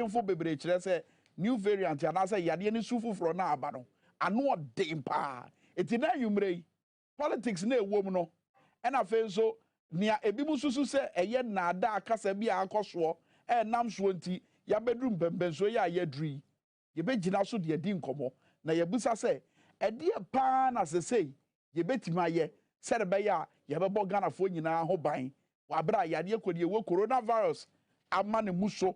adwonfo bebre kire say new variant and say yade ni sufu fro na aba no ano odem pa eti na yumre politics na ewom no e na fe so nia ebi mususu se eye na ada akasa bi akoso e nam so nti ya bedrum bembenso ya yadri ye begina so de di nkomo na ye busa se e de pa na sesei ye betima ye se be ya ye bebo Ghana fo nyina ho ban wa bra yade ekodi ewo coronavirus ama ne muso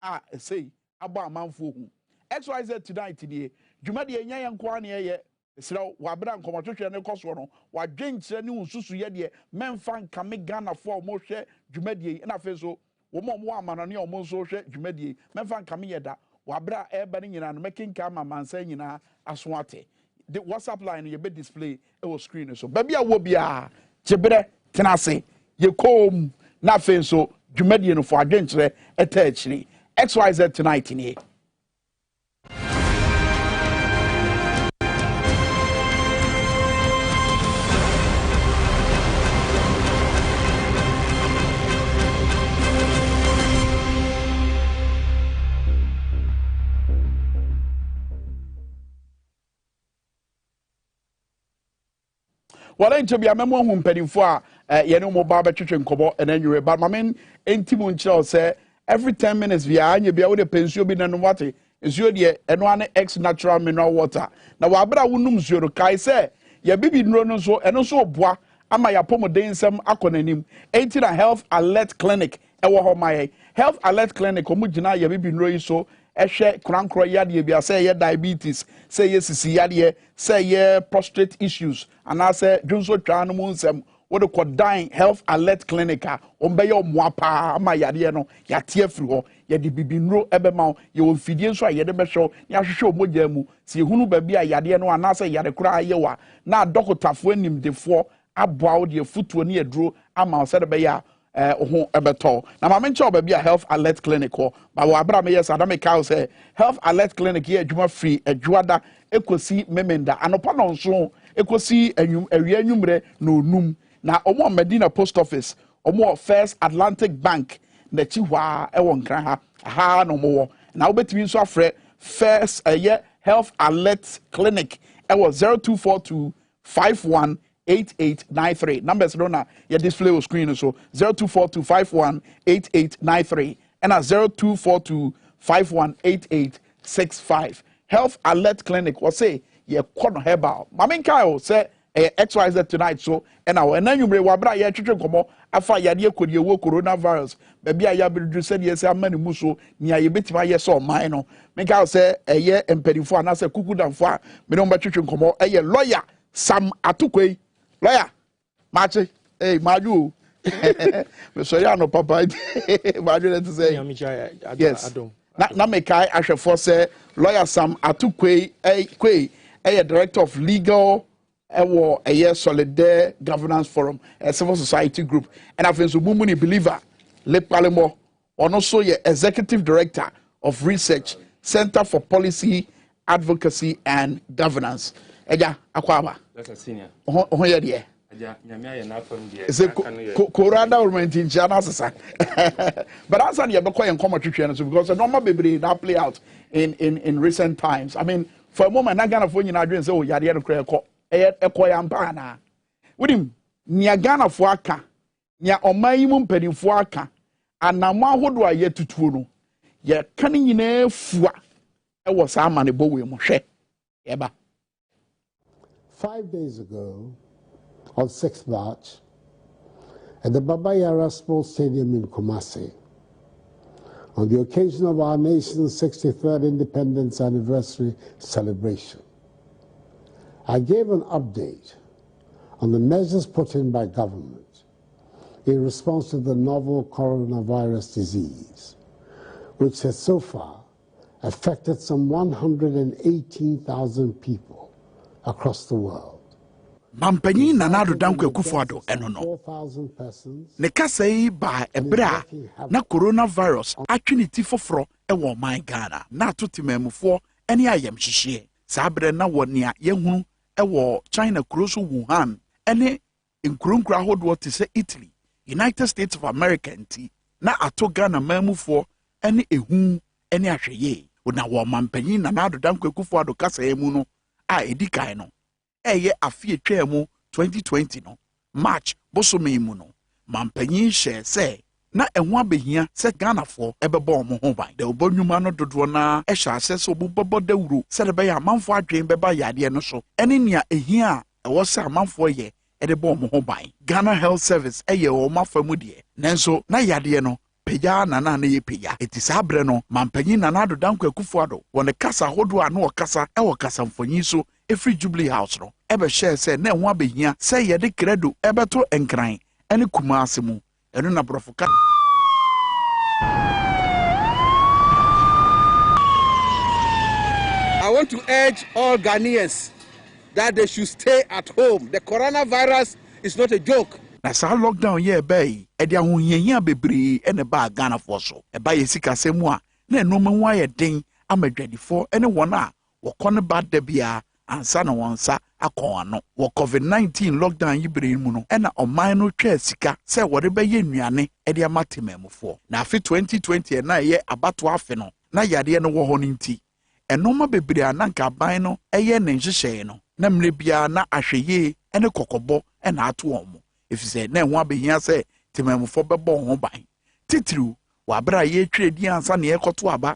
a sei abo amanfo hu XYZ tonight die dwuma de enya ye nko ane ye sira wa bra nkomotwetwe ne koso no wa dwenkyere ne unsusu ye de memfa nkame Ghana fo mo hwe dwuma de na fe so wo mo amanane o mo so hwe dwuma de memfa nkame ye da wa bra eba ne nyina no mekinka mamansa nyina aso ate the WhatsApp line ye be display e wo screen so ba bia wo bia chebere tenase ye kom na fe so dwuma de no fo adwenkyere eta akiri XYZ tonight ni wala nche bia memo hu mpanimfo a ye ne mo ba ba twetwe nkobo enanwure but mamen entimu nchira say every 10 minutes via anya bia wo de pensuo bi nanu wate nsuo de eno ane X natural mineral water na wa bra wonum nsuo ro kai say ye bibi nro no so eno so oboa ama ya pomodensem akonanim enti na health alert clinic ewo ho mai health alert clinic omu gina ye bibi nro yi so ehwe krankro yade bia say ye diabetes say ye sisi yade say ye prostate issues and I say junso twa no mu nsem wo de kodan health alert clinic a ombe ye omoapa ama yade no yate afiri ho ye de bibinro ebema ye wo fidie nso a ye de behwe ya hwehwe omogya mu si ehunu ba bia yade no ana say yade kura ayewa na dokotafo animdefo aboa wo de futuo ne eduro ama o se de be ya ho ebeto na ma menche oba bia health alert clinic ho ba wo abra me yes adame ka say health alert clinic ye adwuma free adwada ekosi memenda anopa no nso ekosi awia nwumre na onum na omo Medina post office omo First Atlantic Bank na chihwa ewo nkran ha no mo na obetimi nso afre first health alert clinic ewo 0242 518893 numbers no na your display on screen so 0242518893 and 0242518865 health alert clinic or say ye kono herbal maminka say XYZ tonight so and our enanwumre wa bra ye twetwe komo afa yade ekodi ewo coronavirus baby aya bedu said yes amani muso nia ye betima ye so man no minka say eye emperifo anase kukudamfo a me no betwetwe komo eye lawyer Sam Atukwe lawyer machi maju so ya no papa maju let say yes na me kai ahwefo say lawyer Sam Atukwe director of legal Solidaire Governance Forum, a civil society group, and I've been so many believer, Le Palemo, and also executive director of research, Center for Policy, Advocacy and Governance. Eja akwaba. That's a senior. Oh yeah, dear. Korada or in China, but as I never quite common because the normal baby that play out in recent times. I mean, for a moment, I gonna phone you now and say, oh, yeah, the other ekoyampana widim nia Ghana fo aka nia omayimu mpanimfo aka anamwa hodo aye tutuo no ye kan nyina fua e wo sa amane bowe mu hwe eba 5 days ago on 6th March at the Baba Yara Sports Stadium in Kumasi on the occasion of our nation's 63rd independence anniversary celebration, I gave an update on the measures put in by government in response to the novel coronavirus disease, which has so far affected some 118,000 people across the world. Mampanyi Nanado Danko Kufuado enono. Ne kasa yi ba ebra na coronavirus atwiniti foforo ewo man Ghana na atotimamufo ene ayem hihie. Sabre na wonia yehunu ewo China kuroso Wuhan ene nkrunkra hodo te se Italy, United States of America nti na ato Ghana mamufo ene ehu ɛne ahwɛyie na wɔ mampanyin na Nana Addo Dankwa Akufo-Addo kasa mu no a edi kan no ɛyɛ afi etwa mu 2020 no March bosome mu no mampanyin hyɛ sɛ na ɛho abɛhia sɛ Ghanafoɔ ɛbɛbɔ ɔmo ho ban da obɔnwuma no dodoɔ na ɛhyɛ ahyɛ sɛ ɔmo bɛbɔ dawuro sɛ de bɛyɛ amanfoɔ adwen bɛba yadeɛ no so ɛne nea ehia a ɛwɔ sɛ amanfoɔ yɛ ɛde bɔ ɔmo ho ban Ghana Health Service ɛyɛ ɔmo afa mu deɛ nanso na yadeɛ no pagya na yɛ pagya eti saa brɛ no mampanyin Nana Addo Dankwa Akufo-Addo wɔ ne kasa ahodoɔ a na wɔkasa ɛwɔ kasamfonyin so efiri Jubilee House no ɛbɛhyɛ sɛ na ɛho abɛhia sɛ yɛde kredo ɛbɛto nkran ɛne Kumase mu ɛno na borɔfo ka I want to urge all Ghanaians that they should stay at home. The coronavirus is not a joke. Na saa lockdown yɛ ɛbɛyi ɛde ahohiahia bebree ɛna ba Ghanafoɔ so ɛba yɛ sikasɛm mu a na ɛnoma ho ayɛ den ama dwadifoɔ ɛne wɔn a wɔkɔ ne ba da biara ansa na wɔn nsa akɔn ano wɔ COVID-19 lockdown yi bere mu no ɛna ɔman no twɛ sika sɛ wɔde bɛyɛ nnuane ɛde ama temamufoɔ na afi 2020 ɛna ɛyɛ abato afe no na yadeɛ no wɔ hɔ no nti ɛnoma bebree a na nka aban no ɛyɛ ne nhyehyɛe no na mmerɛ biara na ahwɛyie ɛne kɔkɔbɔ ɛna ato wɔn mo efisɛ na ɛho abɛhia sɛ temamufoɔ bɛbɔ wɔn ho ban titiriw wɔ abere a yɛtwerɛ di ansa na yɛkɔto aba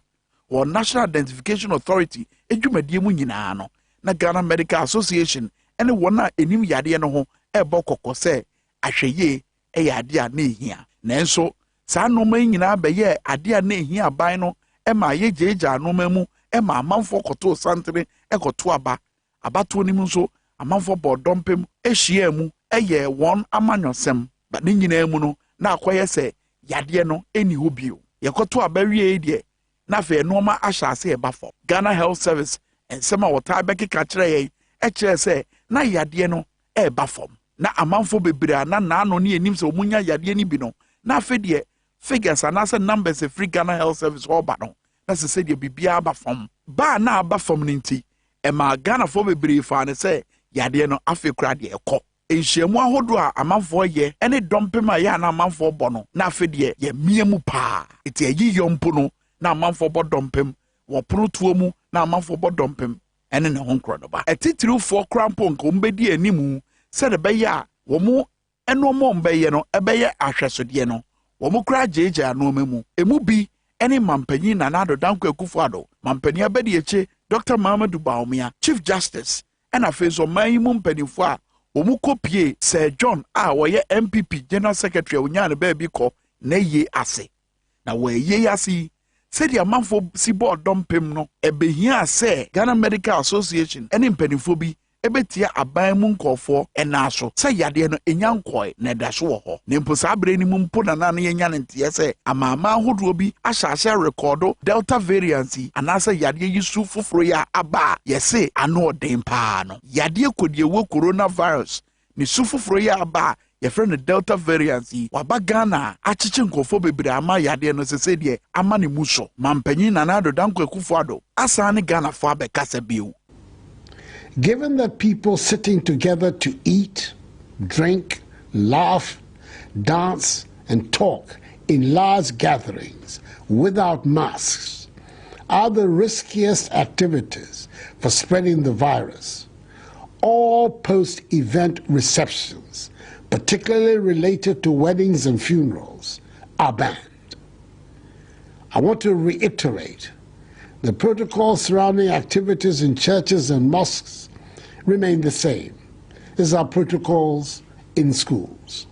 wɔ National Identification Authority edwumadie mu nyinaa no na Ghana Medical Association ɛne wɔn a enim yadeɛ no ho ɛbɔ kɔkɔ sɛ ahwɛyie ɛyɛ adeɛ a na ehia nanso saa nneɛma yi nyinaa bɛyɛ adeɛ a na ehia aban no ɛma yɛgyegya nneɛma mu ɛma amanfoɔ kɔtoo santere ɛkɔto aba abatoɔ no mu nso amanfoɔ bɔ dɔmpem ehyia mu ɛyɛ wɔn amanyɔsɛm ba ne nyinaa mu no na akɔyɛ sɛ yadeɛ no ɛni hɔ bio yɛkɔto aba wie deɛ na afei nneɛma ahyɛ ase ɛba fam Ghana Health Service nsɛm a wɔtaa bɛkeka kyerɛ yɛn ɛkyerɛ sɛ na yadeɛ no ɛɛba fam na amanfoɔ bebree a na naano ne anim sɛ ɔmo nya yadeɛ no bi no na afei deɛ figures anaasɛ numbers efiri Ghana Health Service ɔba no na sɛ deɛ biribiara aba fam baa na aba fam no nti ɛma Ghanafoɔ bebree faa ne sɛ yadeɛ no afei kora deɛ ɛkɔ nhyiamu ahodoɔ a amanfoɔ yɛ ɛne dɔmpem a yɛ ana amanfoɔ bɔ no na afei deɛ yɛ mmea mu paa eti ayi yɔmpo no na amanfoɔ bɔ dɔmpem wɔ pono tuo mu na amanfoɔ bɔ dɔmpem ɛne ne ho nkorɔ no ba ɛtitirifoɔ kora mpo nka wɔn bɛdi anim sɛ de bɛyɛ a wɔn ɛnɔɔma wɔn bɛyɛ no ɛbɛyɛ ahwɛsodeɛ no wɔn kora gyegya nneɛma mu emu bi ɛne mampanyin Nana Addo Dankwa Akufo-Addo mampanyin abɛdiakye Dr. Mahamudu Bawumia Chief Justice ɛna afei nso ɔman yi mu mpanimfoɔ a wɔn kɔpie Sir John a wɔyɛ MPP General Secretary a onyaa ne baabi kɔ na yie ase na wɔyie ase sɛdeɛ amanfoɔ si bɔɔ dɔmpem no ɛbɛhia sɛ Ghana Medical Association ɛne mpanimfoɔ bi ɛbɛtia aban mu nkɔɔfoɔ ɛna so sɛ yadeɛ no ɛnya nkɔe na ɛda so wɔ hɔ na mpo saa abere no mu mpo nana no yɛnya ne nteɛ sɛ amaama ahodoɔ bi ahyɛ rekɔdo Delta variant yi anaasɛ yadeɛ yi su foforɔ yi a aba a yɛse ano ɔden paa no yadeɛ kɔdiewo coronavirus ne su foforɔ yi a aba a yɛfrɛ no Delta variant yi waba Ghana akyekye nkɔfoɔ bebree ama yadeɛ no sɛ deɛ ama ne mu so mampanyin Nana Addo Dankwa Akufo-Addo asan ne Ghanafoɔ abɛkasa bio. Given that people sitting together to eat, drink, laugh, dance, and talk in large gatherings without masks are the riskiest activities for spreading the virus, all post-event receptions, particularly related to weddings and funerals, are banned. I want to reiterate the protocols surrounding activities in churches and mosques remain the same as our protocols in schools.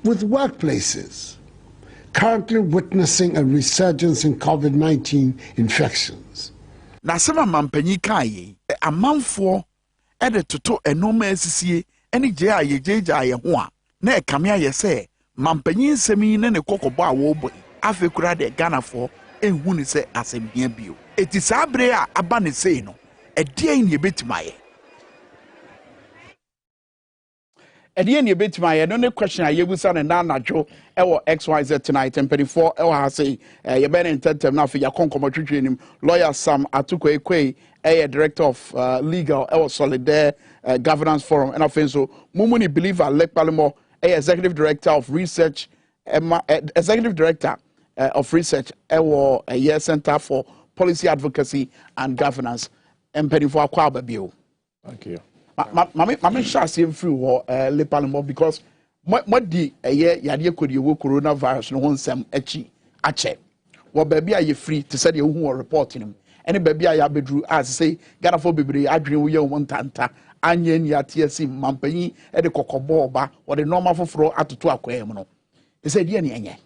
With workplaces currently witnessing a resurgence in COVID-19 infections. Na sema mampanyi kaye amanfoɔ ɛde toto enoma asisie ɛne gye a yɛgyegya yɛ ho a na ɛkame ayɛ sɛ mampanyi nsɛm yi ne ne kɔkɔbɔ a wɔbɔ afei kura de Ghanafoɔ ɛnhu ne sɛ asɛmhia bio eti saa bere a aba ne sei no ɛdeɛ ne yɛbɛtuma yɛ ɛdeɛ ne yɛbɛtuma yɛ no ne question a yɛbusa ne na anadwo ɛwɔ XYZ tonight mpanimfoɔ ɛwɔ ha sei yɛbɛn ne ntɛntɛm na afei yɛakɔnkɔmɔ twitwi nim lawyer Sam Atukwe director of legal ɛwɔ Solidaire Governance Forum and afei nso Mumuni Believer Lekpalemo executive director of research executive director of Research ɛwɔ a Center for Policy Advocacy and Governance mpanimfo akwa ababio. Thank you. Mame sha asem free ho le parlement because modi yade kodi wo coronavirus no ho nsem achi ache wo baabi a ye free to say the who report nim any baabi a ya bedru as say Ghana for bebre adwene wo ye wo ntanta anye ni atiasi mampanyi e de kokobo oba wo de normal foforo atoto akwam no e say die ne enye.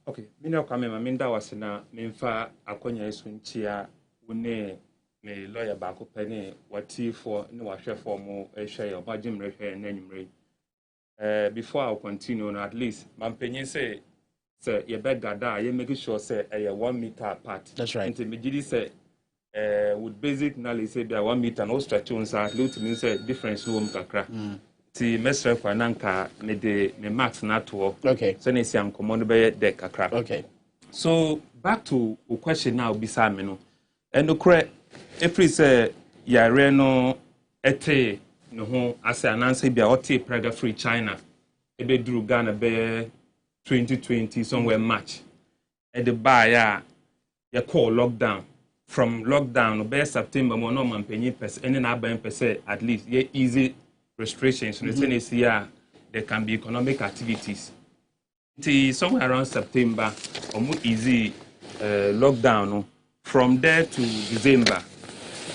Okay, mina kwa mema minda wasina memfa akonya yesu nchia une me lawyer baako pene wati for ne wahwe for mo ehwe yo ba jimre hwe na nyimre. Before I continue, no, at least mampenye say you beg gada you make sure say 1 meter apart. That's right. Until me say with basic knowledge say be 1 meter no stretch on sa lot mean say difference wo kakra. Ti mesre kwa nanka me de me max na to. Okay. So na si ankomo no be de kakra. Okay. So back to the question now bisa me no. And okre every say yare no ete no ho ase ananse bia oti prega free China ebe duru Ghana be 2020 somewhere March e de buy ya call lockdown from lockdown be September mo no man penyi pese ene na ban pese at least ye easy restrictions no say next year there can be economic activities until somewhere around September almost easy lockdown no. From there to December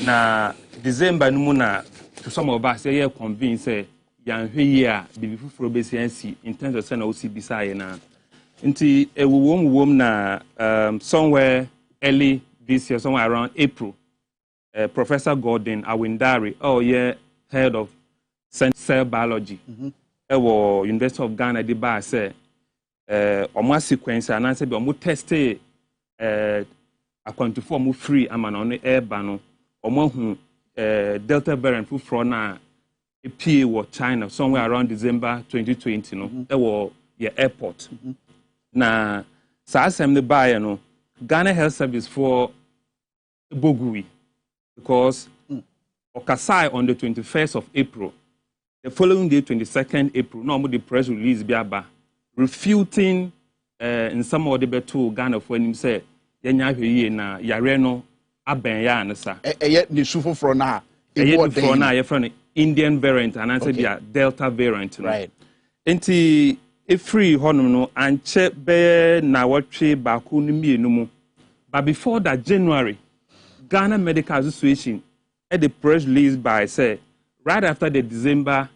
na December no mu na to some of us say convinced say yan hwe year bibi fufuro besiansi in terms of say na osi bisaye na nti ewuwom na somewhere early this year somewhere around April Professor Gordon Awindari head of cell biology ewo University of Ghana di ba say omo sequence ananse bi omo test akwantufu omo free amana ono airba no omo hu Delta variant fufuro na EPA was China somewhere around December 2020 no ewo your airport na sa asem the buy no Ghana Health Service for Bogui because okasai on the 21st of April the following day 22nd April no the press release biaba refuting in some of the beto Ghana for him say yenya hwe na yare no aben ya ansa ni sufo fro na Indian variant and answer okay. Delta variant. Right. Enti free honum no anche be na watwe baako no mienu mu. But before that January, Ghana Medical Association at the press release by say right after the December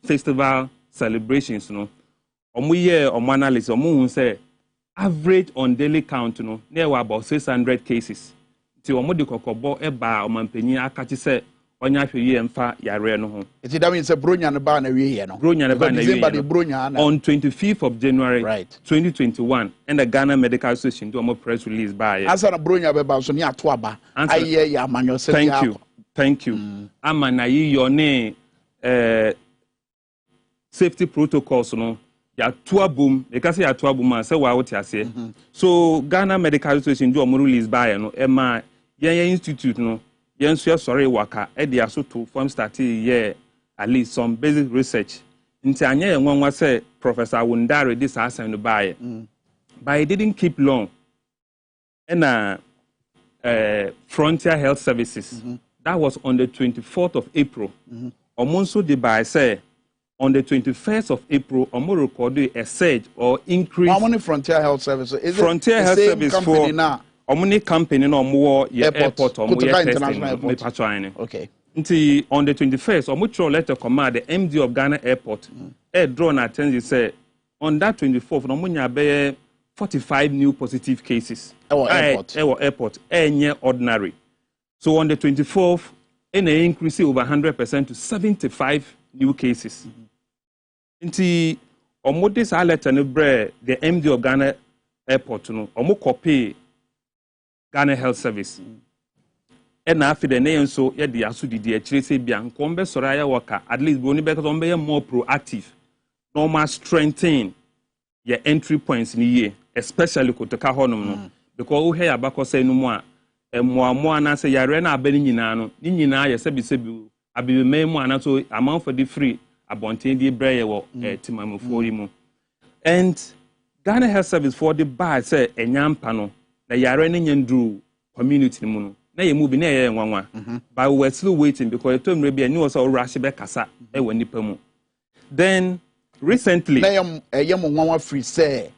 festival celebrations no. Omo year omo analysis omo say average on daily count no near about 600 cases. Ti omo de kokobo eba omampanyi akachi se onya hweye mfa yare no ho. Iti that means bronya ne ba na wie no. Bronya ne ba na wie. On 25th of January 2021 and the Ghana Medical Association do omo press release by. Asa na bronya be ba so ne ato aba. Aye ya amanyo se. Thank you. Ama yi your name safety protocols no ya toa boom e ka say ya toa boom say wa wote ase. So Ghana Medical Association do omo release by no e ma Yen institute no yen so sorry waka e dey aso to form start here at least some basic research nti anya yen nwanwa say Professor Wundare this assign no buy but it didn't keep long and Frontier Health Services that was on the 24th of April omonso de buy say on the 21st of April omo recorded a surge or increase. How many Frontier Health Services is Frontier it Health Service for now? Omni company no more airport or more international airport. Okay. Until on the 21st, Omucho letter command the MD of Ghana Airport. Air drone attention say on that 24th, Omunya be 45 new positive cases. Airport. Ordinary. So on the 24th, an increase over 100% to 75 new cases. Until Omudis letter no bre the MD of Ghana Airport no Omu copy Ghana Health Service. And after the name so yeah the asudi the actually say bian kombe soraya worker at least be only because on be more proactive. Normal strengthen your entry points in year, especially kotoka honum no. Because we hear about say no more mo na say yare na abani nyina no ni nyina ye sebi abi me mo ana so amount for the free abonten di breye wo timamofo yi mu And Ghana Health Service for the bar say enyampa no na yare ne nyandru community mu no na ye mu bi na ye nwanwa but we were still waiting because it told me be any was all rush be kasa e wani pa mu. Then recently na yem nwanwa free say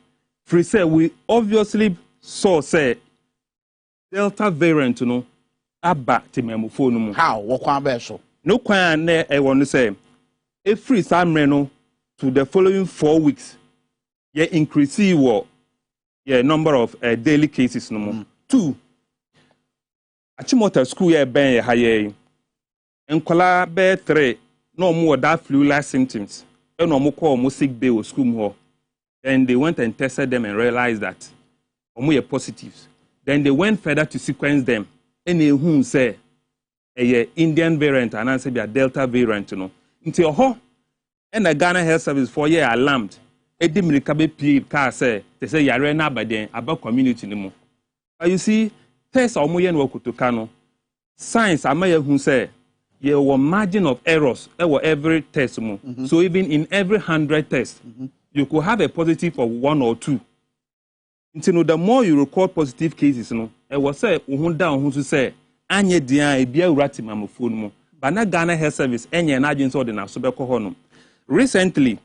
we obviously saw say Delta variant no aba timemu phone mu. How wo kwan be so No kwan na e wonu say e free samre no to the following 4 weeks ye increase wo number of daily cases no more. 2 Achimota school ye ben ye haye enkola be 3 no more that flu-like symptoms and no more call mo sick bay or school mo. Then they went and tested them and realized that omo positives. Then they went further to sequence them and they who say a Indian variant and answer be a Delta variant no. Until ho and the Ghana Health Service 4 year alarmed. Edi mirikabe pie car say they say yare na abaden about community no mo. But you see test omo ye no kutuka no science amaye hu say ye were margin of errors every test mo. So even in every 100 tests you could have a positive of 1 or 2. Until the more you record positive cases no e was say uhun down hu to say anye dia e bia urati mamofon mo. But na Ghana Health Service enye na agency ordinary so be ko ho no. Recently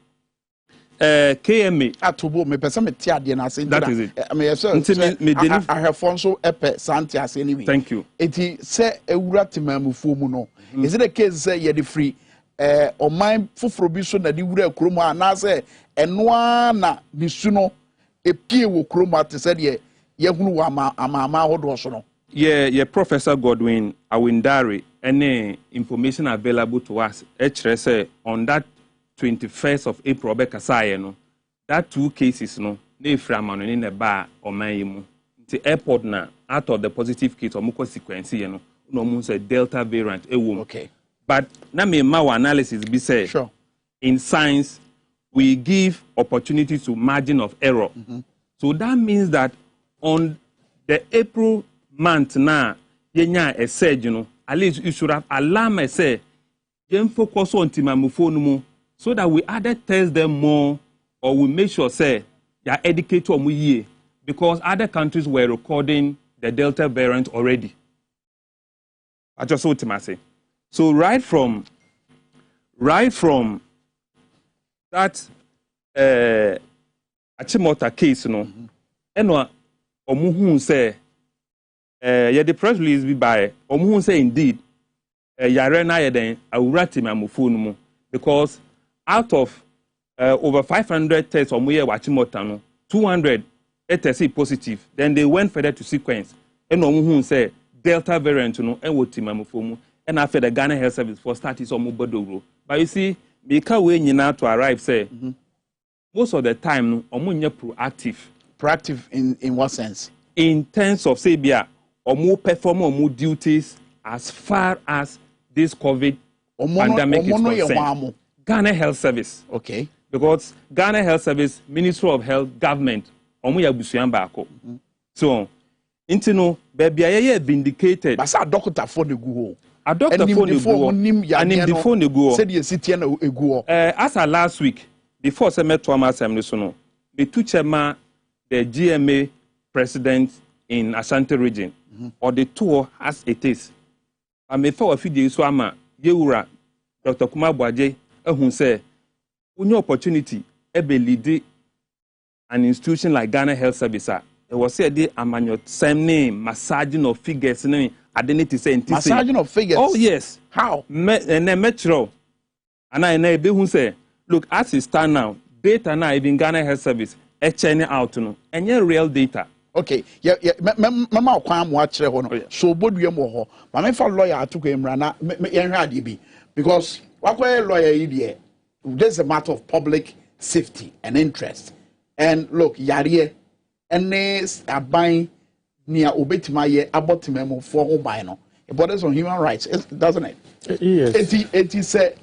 KMA atobo me pese me tie ade na ase that is it. Me yes I have also epe santi ase anyway. Thank you. Eti se ewura timamufuo mu no is it the case say ye the free oman foforo bi so na di wura kromo ana se enoa na bisu no epie wo kromo ate se de ye hunu ama hodo so no. Yeah, Professor Godwin Awindari, any information available to us, say on that 21st of April, no, that 2 cases, no, they from in the bar or my the airport now, out of the positive case or muco sequence, no, say Delta variant, a woman. Okay. But now, my analysis be said, sure. In science, we give opportunity to margin of error. So that means that on the April month now, yenya a said, at least you should have alarm a say, focus on timamufonumu, so that we either test them more or we make sure say they are educated on we because other countries were recording the Delta variant already. I just want to say. So right from that Achimota case, and omuhun say the press release be by omuhun say indeed yare na yeden awurati mamufonu because out of over 500 tests omuye Achimota no 200 tested positive. Then they went further to sequence and omuhun say Delta variant no and what timamufomu and after the Ghana Health Service for starting some bodogro. But you see because we nyina to arrive say most of the time no omunye proactive. Proactive in what sense? In terms of say bia omu perform omu duties as far as this COVID pandemic is concerned. Ghana Health Service. Okay. Because Ghana Health Service, Ministry of Health, government, omu ya busuyan bako. So, intino, baby aye vindicated. Basa doctor phone egu. A doctor phone egu. Anim the phone egu. Said ye city na egu. As a last week, before se met Thomas Semnisono, the two chairman, the GMA president in Ashanti region, or the tour as it is. I may for a few days, Swama, Yeura, Dr. Kumar Bwaje, who say, "Any opportunity, ebe lead an institution like Ghana Health Service, it was said the amanual same name, massaging of figures, identity say massaging of figures. Oh yes, how? And then metro, and I know who say, look, as it stand now, data now even Ghana Health Service, HN out no, and your real data." Okay, yeah. Mama kwam wa kire ho no. So bodua mo ho. Ma me fa lawyer atuko emra na yen hwa de bi because wakwa lawyer yi de this is a matter of public safety and interest. And look, yare ene aban nia obetima ye abotimemo for ho ban no. It borders on human rights, doesn't it? Yes. It say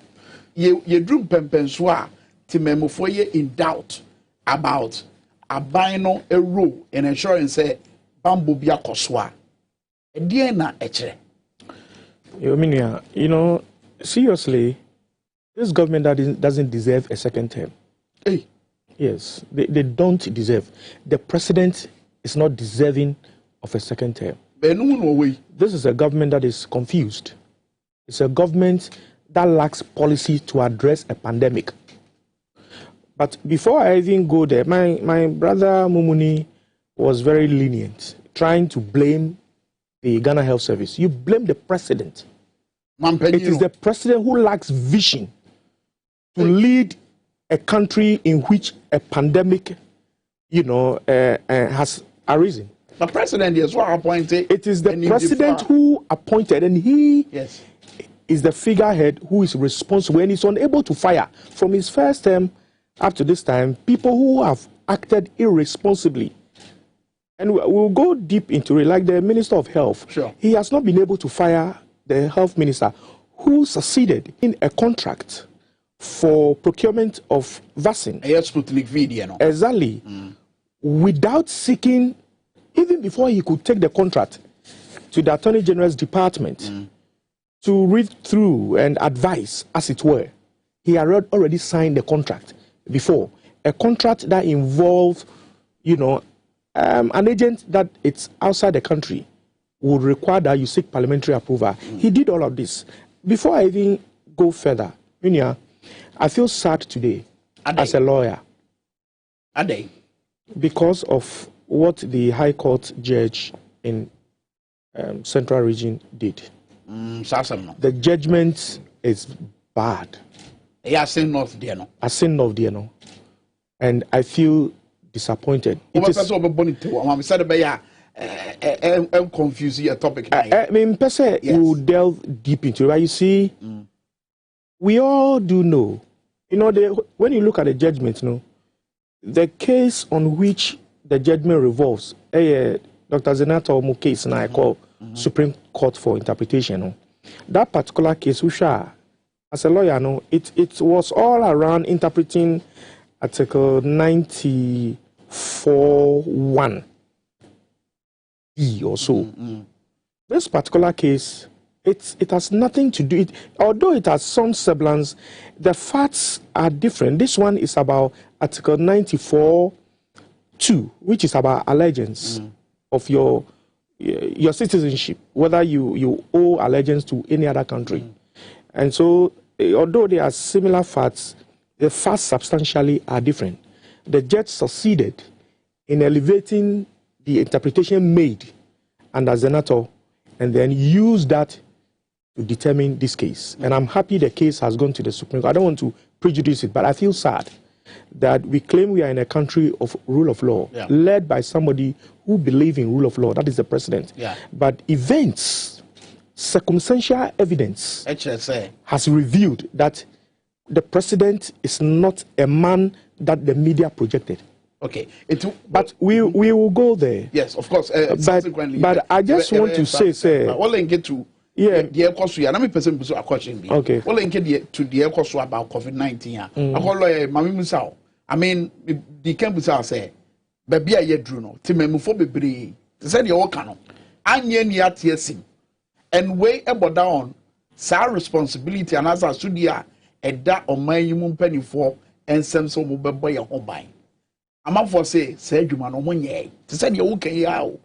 ye drum pempenso a timemo for ye in doubt about abino a rule in ensuring say bamboo be a koswa. Ediana echere. You know, seriously, this government that doesn't deserve a second term. Hey. Yes, they don't deserve. The president is not deserving of a second term. This is a government that is confused. It's a government that lacks policy to address a pandemic. But before I even go there, my brother Mumuni was very lenient, trying to blame the Ghana Health Service. You blame the president. It is the president who lacks vision to lead a country in which a pandemic, has arisen. The president is what appointed. It is the president who appointed, and he is the figurehead who is responsible, and is unable to fire from his first term up to this time people who have acted irresponsibly. And we'll go deep into it, like the Minister of Health. Sure. He has not been able to fire the health minister who succeeded in a contract for procurement of vaccine. Exactly. Without seeking, even before he could take the contract to the Attorney General's department to read through and advise, as it were. He had already signed the contract before. A contract that involved, an agent that it's outside the country would require that you seek parliamentary approval. He did all of this. Before I even go further, I feel sad today as a lawyer. Because of what the High Court judge in Central Region did. The judgment is bad. I say north there. And I feel disappointed. It is, confuse your topic. We'll delve deep into it. But you see, we all do know, when you look at the judgment, the case on which the judgment revolves, Dr. Zenata Omo case, and I call Supreme Court for interpretation. That particular case, as a lawyer, it was all around interpreting Article 94(1) or so. This particular case, it has nothing to do. Although it has some semblance, the facts are different. This one is about Article 94(2), which is about allegiance of your citizenship, whether you owe allegiance to any other country. And so, although there are similar facts, the facts substantially are different. The judge succeeded in elevating the interpretation made under Zenator and then used that to determine this case. And I'm happy the case has gone to the Supreme Court. I don't want to prejudice it, but I feel sad that we claim we are in a country of rule of law, led by somebody who believes in rule of law. That is the president. But events, circumstantial evidence has revealed that the president is not a man that the media projected. Okay. But we will go there. Yes, of course. But I just want to say, well, get to the course we are not person who are question. Okay. Well, get to the course about COVID-19. I call Mammy Musao. I mean, the campus say, baby, I yet drew no. Timemufo be said your cano. Onion yet yesing. And way about down, sa responsibility and as a studia. That on my human penny for and send some boy a home buying. I'm up for say, said you man on 1 year. To send you okay out.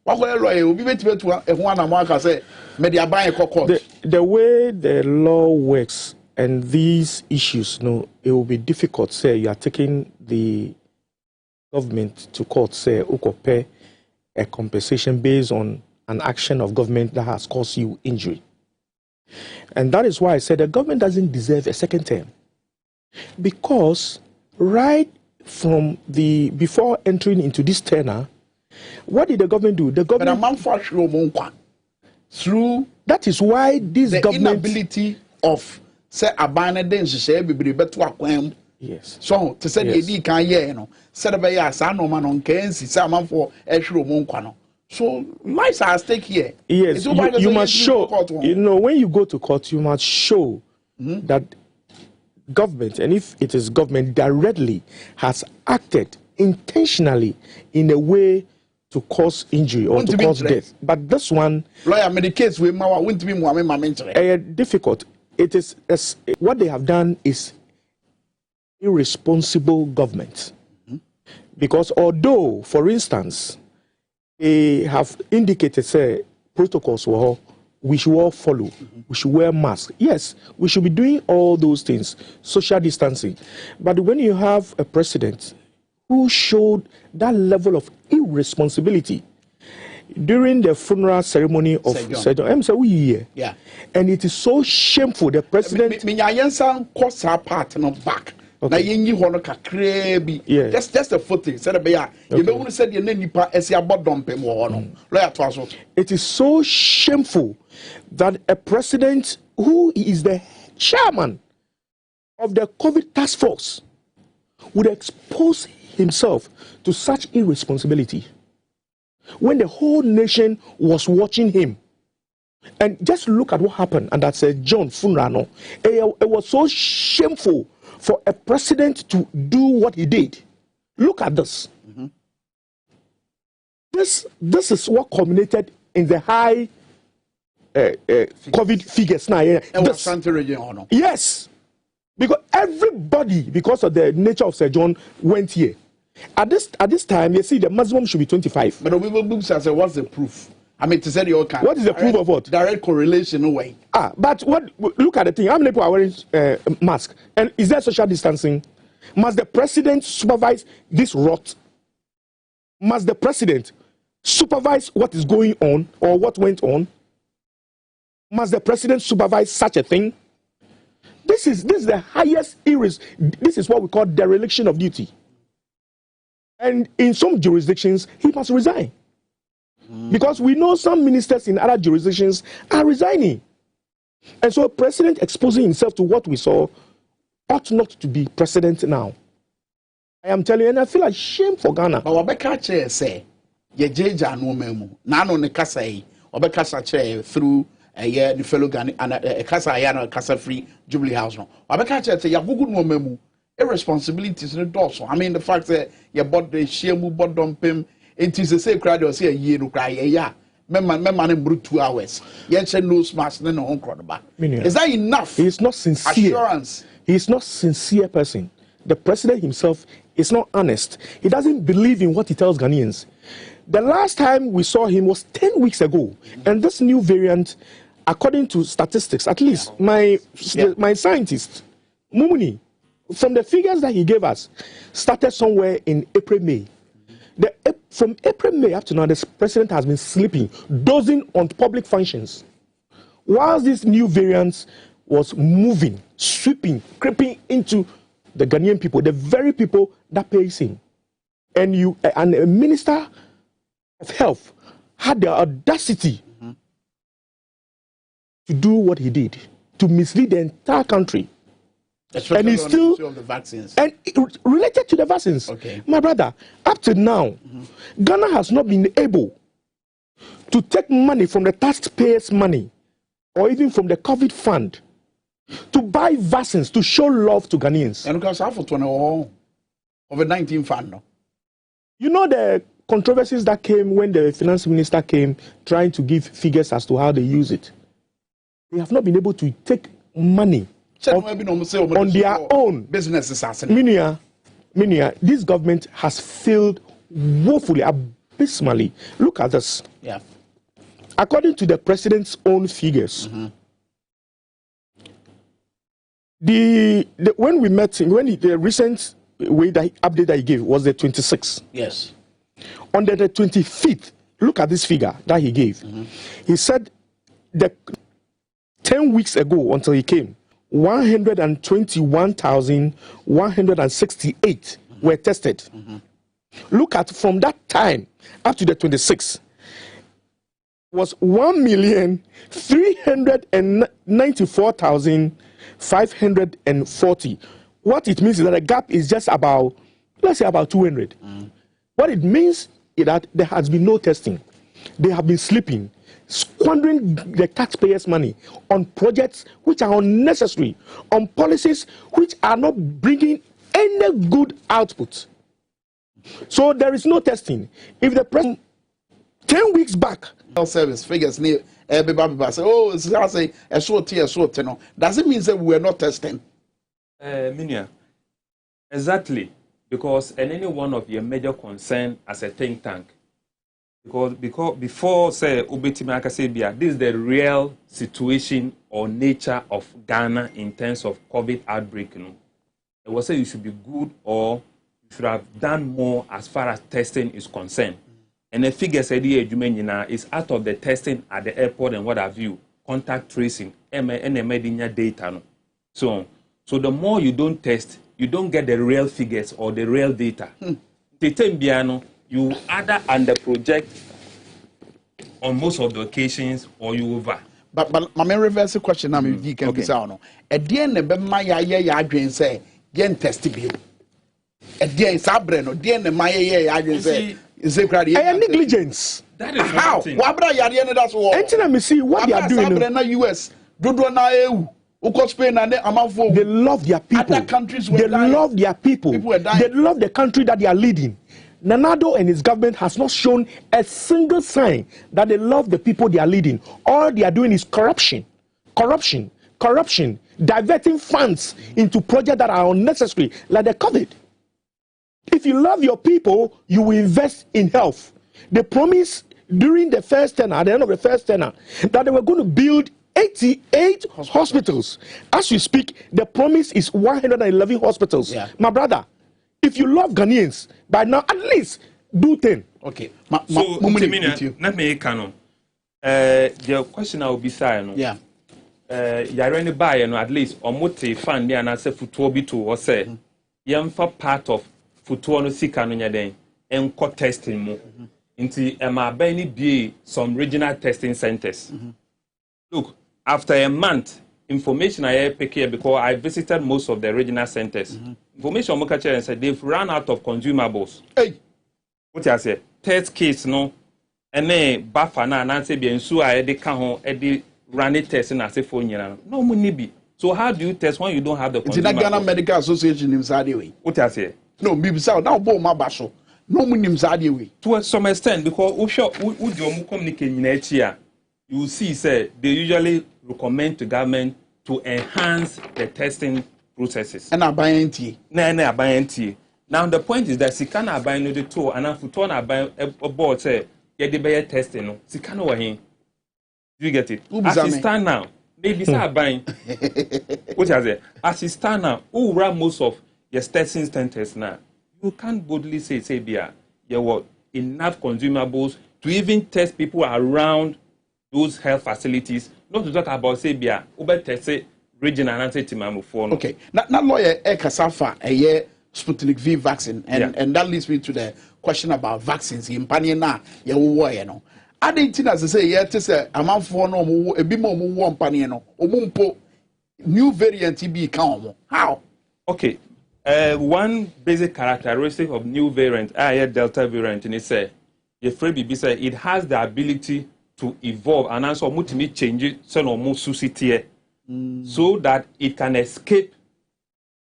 What will a lawyer will be better to a one America say, media buy a cocoa. The way the law works and these issues, it will be difficult. Say you are taking the government to court, say, pay a compensation based on an action of government that has caused you injury. And that is why I said the government doesn't deserve a second term. Because right from before entering into this tenure, what did the government do? The government through that is why this the government inability of say abandon say be beto. Yes. So to say the can hear said by ya sa no man on kensi say amanfo ehwere omonkwa no. So lives are at stake here. Yes, you must show, when you go to court, you must show that government, and if it is government directly, has acted intentionally in a way to cause injury or to cause death. But this one, lawyer, medicate with my won't be more difficult. It is what they have done is irresponsible government. Because although, for instance, they have indicated, say, protocols were we should all follow. We should wear masks. Yes, we should be doing all those things, social distancing. But when you have a president who showed that level of irresponsibility during the funeral ceremony of Sir John, yeah, and it is so shameful. The president. Okay. Yeah. Just a footing. It is so shameful that a president who is the chairman of the COVID task force would expose himself to such irresponsibility when the whole nation was watching him. And just look at what happened, and that's John funeral. It was so shameful for a president to do what he did. Look at this. This is what culminated in the high COVID figures now. Yes, because everybody, because of the nature of Sir John, went here. At this time, you see, the maximum should be 25. But we say, what's the proof? I mean, to say your kind. What is the proof of what? Direct correlation, no way. But what? Look at the thing. How many people are wearing masks? And is there social distancing? Must the president supervise this rot? Must the president supervise what is going on or what went on? Must the president supervise such a thing? This is the highest this is what we call dereliction of duty. And in some jurisdictions, he must resign. Because we know some ministers in other jurisdictions are resigning. And so a president exposing himself to what we saw ought not to be president now. I am telling you, and I feel like shame for Ghana. But Obeka Che say, ye jeja no memu. Nano ne kasa yi. Obeka Che through the fellow Ghana and kasa ayano kasa free Jubilee House no. Obeka Che say ya gugu no memu. Irresponsibilities no doso. I mean the fact that you bought the shemu bought dumpim. It is the same crowd or say a year to cry. Yeah, man, brute 2 hours. Yet, no smash, no home crowd back. Is that enough? He is not sincere. Assurance. He is not sincere person. The president himself is not honest. He doesn't believe in what he tells Ghanaians. The last time we saw him was 10 weeks ago, and this new variant, according to statistics, at least my scientist Mumuni, from the figures that he gave us, started somewhere in April, May. From April, May up to now, the president has been sleeping, dozing on public functions. Whilst this new variant was moving, sweeping, creeping into the Ghanaian people, the very people that pays him. And a minister of health had the audacity to do what he did, to mislead the entire country. Especially and he's still on the vaccines. And related to the vaccines, my brother, up to now, Ghana has not been able to take money from the taxpayers' money or even from the COVID fund to buy vaccines to show love to Ghanaians. And because half of COVID-19 fund, no? You know the controversies that came when the finance minister came trying to give figures as to how they use it. They have not been able to take money on their own businesses. Minia, this government has failed woefully, abysmally. Look at this. Yeah. According to the president's own figures, when we met him, the recent update that he gave was the 26th. Yes. On the 25th, look at this figure that he gave. He said that 10 weeks ago until he came, 121,168 were tested. Look at from that time up to the 26th was 1,394,540. What it means is that the gap is just about, let's say about 200. What it means is that there has been no testing. They have been sleeping, squandering the taxpayers' money on projects which are unnecessary, on policies which are not bringing any good output. So there is no testing. If the president 10 weeks back, service figures near everybody say, oh, it's a short no. Does it mean that we are not testing? Minia, Exactly. Because and any one of your major concern as a think tank. Because before say Ubetimaka say this is the real situation or nature of Ghana in terms of COVID outbreak. You know, it was say you should be good or you should have done more as far as testing is concerned. And the figure said is out of the testing at the airport and what have you, contact tracing, and data. No? So the more you don't test, you don't get the real figures or the real data. You either under project on most of the occasions or you over. But my reverse question I'm can be sound. At the end of my ya say yen test bill. At the end sabreno, the end of my ya say is a negligence. That is how. Wabra ya that's all. And me see what they are doing. Sabrena US, Dodo na EU. Spain and they love their people. Other countries they love their people. They love the country that they are leading. Nanado and his government has not shown a single sign that they love the people they are leading. All they are doing is corruption, diverting funds into projects that are unnecessary, like the COVID. If you love your people, you will invest in health. They promised during the first tenure, at the end of the first tenure, that they were going to build 88 hospitals. As we speak, the promise is 111 hospitals. Yeah. My brother, if you love Ghanaians, by now at least do 10. Okay. Let me canon. The question I will be saying. Yeah. Yareni buy at least or motive fund and I say futuobi or say for part of futuono sikano den and co testing mo. Into be some regional testing centers. Look, after a month, information I pick here because I visited most of the regional centers. Information Mokache and said they've run out of consumables. Hey, what I say? Test case no, and then Bafana and Nancy be and so I had the run it testing as a phone. No money be. So how do you test when you don't have the consumables? It's in the Ghana Medical Association in Saudi. What I say? No, maybe so now bo my basho. No money in Saudi. To some extent because we do communicate in here. You see, say they usually recommend to government to enhance the testing processes. And buying tea. Now the point is that Sikana buying the tour and Futona buying a board say get the better testing. Sikana wahin. Do you get it? As it stand now, maybe start buying. What I say? As it stand now, who run most of your testing centers now? You can't boldly say there were enough consumables to even test people around those health facilities, not to talk about Sabia, Uber Tesse, regional and Timamu for. Okay, not lawyer Ekasafa, a year Sputnik V vaccine, and that leads me to the question about vaccines in Paniana, you know. I didn't as I say, yet to say, a month for no a bit more one Paniano, Omumpo, new variant TB calm. How? Okay, one basic characteristic of new variant, Delta variant, and it said, it has the ability to evolve and also multiple changes so that it can escape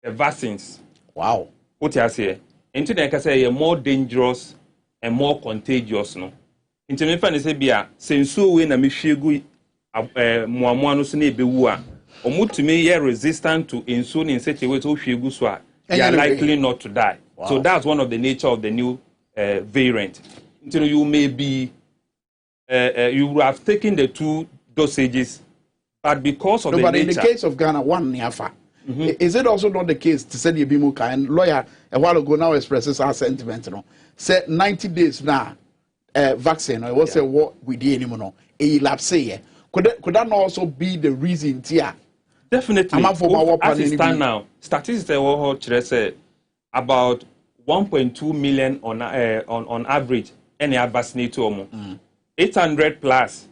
the vaccines. Wow. What you say? Internet can say more dangerous and more contagious. No. Internet can say be a sensu we na mishegu muamuano sene bewua. Omutumi resistant to insulin in such a way to shegu so they are likely not to die. Wow. So that's one of the nature of the new variant. Until you may be you have taken the 2 dosages, but because of the nature. But in the case of Ghana, one niafa. Is it also not the case to say the Bimuka and lawyer a while ago now expresses our sentiment? You know, say 90 days now, vaccine. I was say what we did anymore. Elapse. Could that not also be the reason? Tia. Definitely. As it stand now, statistics say about 1.2 million on average any vaccinated. 800 plus,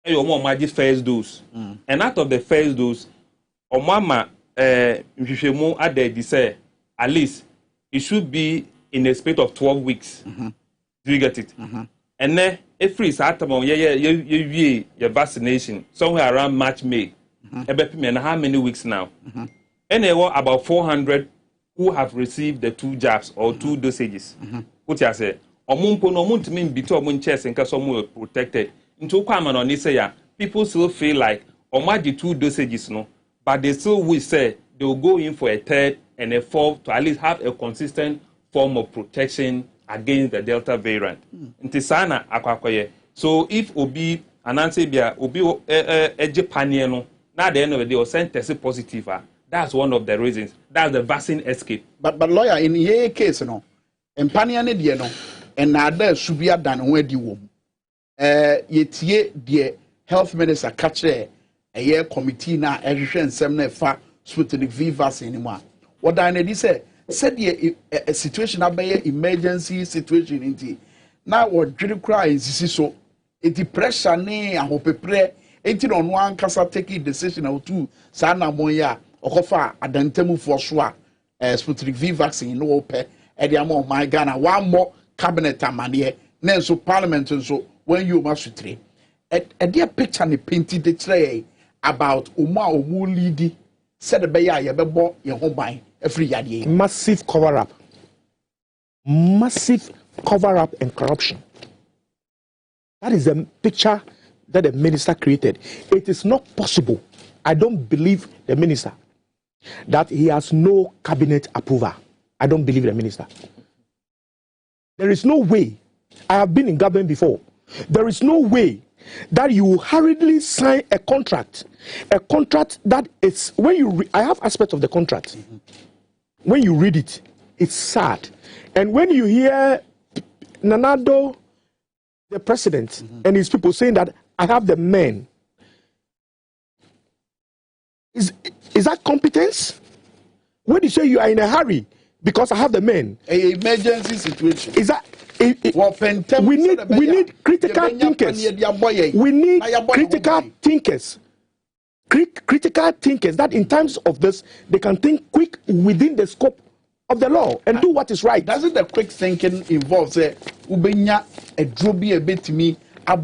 you first dose, and out of the first dose, Omama, say at least it should be in a space of 12 weeks. Do you get it? And then if it's your vaccination somewhere around March, May, and how many weeks now? And there were about 400 who have received the 2 jabs or 2 dosages. What you say? Protected. People still feel like the 2 dosages, no, but they still will say they will go in for a third and a fourth to at least have a consistent form of protection against the Delta variant. Nti sana akwakoye. So if obi ananse bia obi ejepanie no na at the end of the day or send test positive, that's one of the reasons. That's the vaccine escape. But lawyer, in your case, no, and paniane die no, and nada subia than where the womb. Yetie the health minister catch a year committee na education seminar fa Sputnik V vaccine anymore. What I need said a situation about emergency situation in now what dream cry is so it pressure ne a hope pre it on one kasa taking decision or two sana moya okofa adantemu for sure Sputnik V vaccine no pe e dey am my Ghana one more cabinet amane na so parliament so when you must three a dear picture ne painted the tray about omu leadi said the beya ye bebo ye ho ban every year. Massive cover up and corruption. That is the picture that the minister created. It is not possible. I don't believe the minister that he has no cabinet approval. I don't believe the minister. There is no way. I have been in government before. There is no way that you hurriedly sign a contract that is, when you I have aspects of the contract. When you read it, it's sad. And when you hear Nanado, the president, and his people saying that I have the men, is that competence? When you say you are in a hurry because I have the men, an emergency situation. Is that we need critical thinkers. We need critical thinkers. Critical thinkers that in times of this they can think quick within the scope of the law and do what is right. Doesn't the quick thinking involve say ubenya a drobi a bit to me you